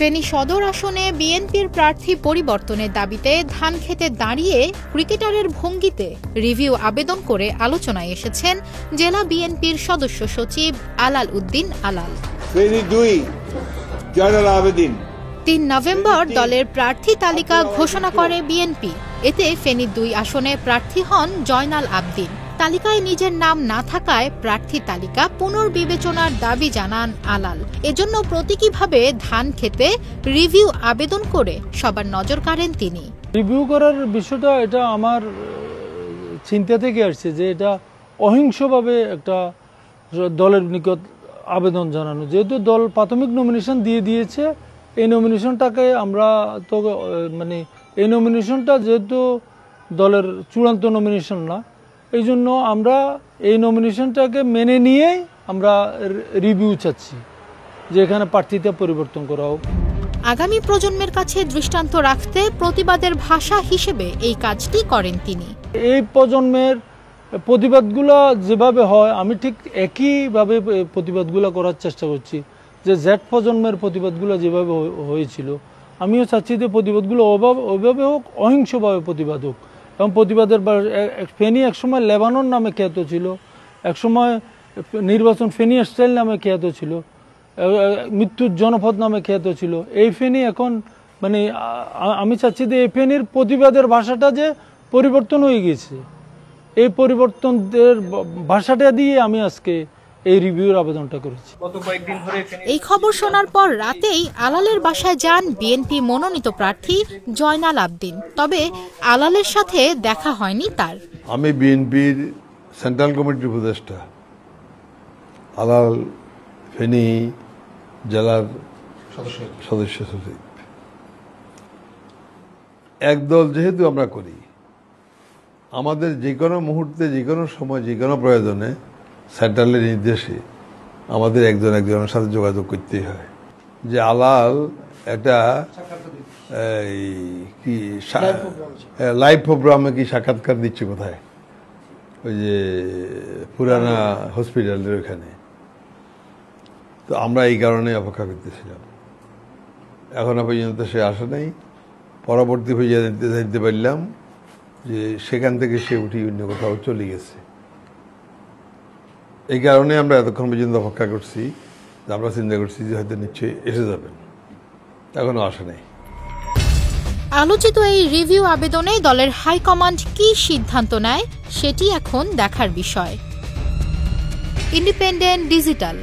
ফেনী সদর আসনে বিএনপির প্রার্থী পরিবর্তনের দাবিতে ধানক্ষেতে দাঁড়িয়ে ক্রিকেটারের ভঙ্গিতে রিভিউ আবেদন করে আলোচনায় এসেছেন জেলা বিএনপির সদস্য সচিব আলাল উদ্দিন আলাল। 3 নভেম্বর দলের প্রার্থী তালিকা ঘোষণা করে বিএনপি। এতে ফেনী 2 আসনে প্রার্থী হন জয়নাল আবদিন। তালিকায় নিজের নাম না থাকায় প্রার্থী তালিকা পুনর্বিবেচনার দাবি জানান আলাল। এজন্য প্রতীকীভাবে ধানক্ষেতে রিভিউ আবেদন করে সবার নজর কাড়েন তিনি। রিভিউ করার বিষয়টা এটা আমার চিন্তা থেকে আসছে যে এটা অহিংসভাবে একটা দলের নিকট আবেদন জানানো, যেহেতু দল প্রাথমিক নমিনেশন দিয়ে দিয়েছে। এই নমিনেশনটাকে আমরা তো এই নমিনেশনটা যেহেতু দলের চূড়ান্ত নমিনেশন না, এই জন্য আমরা এই নমিনেশনটাকে মেনে নিয়েই আমরা রিভিউ চাচ্ছি যে এখানে প্রার্থীতা পরিবর্তন করা হোক। আগামী প্রজন্মের কাছে দৃষ্টান্ত রাখতে প্রতিবাদের ভাষা হিসেবে এই কাজটি করেন তিনি। এই প্রজন্মের প্রতিবাদগুলো যেভাবে হয় আমি ঠিক একইভাবে প্রতিবাদগুলো করার চেষ্টা করছি, যে জেড প্রজন্মের প্রতিবাদগুলো যেভাবে হয়েছিল আমিও চাচ্ছি যে প্রতিবাদগুলো ওইভাবে হোক, অহিংসভাবে প্রতিবাদ হোক। এবং প্রতিবাদের ফেনী একসময় লেবানন নামে খ্যাত ছিল, একসময় নির্বাচন ফেনী স্টাইল নামে খ্যাত ছিল, মৃত্যুর জনপদ নামে খ্যাত ছিল। এই ফেনী এখন আমি চাচ্ছি যে এই ফেনীর প্রতিবাদের ভাষাটা যে পরিবর্তন হয়ে গেছে, এই পরিবর্তনের ভাষাটা দিয়ে আমি আজকে এই রিভিউর আবেদনটা করেছি। এই খবর শোনার পর রাতেই আলালের বাসায় যান বিএনপি মনোনীত প্রার্থী জয়নাল আবদিন। তবে আলালের সাথে দেখা হয়নি তার। আমি বিএনপির সেন্ট্রাল কমিটির উপদেষ্টা, আলাল ফেনী জেলার সদস্য সচিব। একদল যেহেতু আমরা করি, আমাদের যে কোনো মুহূর্তে, যে কোনো সময়, যে কোনো প্রয়োজনে সেন্ট্রালের নির্দেশে আমাদের একজনের সাথে যোগাযোগ করতেই হয়। যে আলাল একটা কি লাইভ প্রোগ্রামে কি সাক্ষাৎকার দিচ্ছে কোথায়, ওই যে পুরানা হসপিটালের ওইখানে। তো আমরা এই কারণে অপেক্ষা করতেছিলাম, এখনো পর্যন্ত সে আসে নাই। পরবর্তী হয়ে জানতে পারলাম যে সেখান থেকে সে উঠি অন্য কোথাও চলে গেছে। এই কারণে আমরা এতক্ষণ পর্যন্ত অপেক্ষা করছি। আমরা চিন্তা করছি যে হয়তো নিশ্চয়ই এসে যাবেন, এখনো আসে নাই। আলোচিত এই রিভিউ আবেদনে দলের হাইকমান্ড কি সিদ্ধান্ত নেয় সেটি এখন দেখার বিষয়। Independent digital.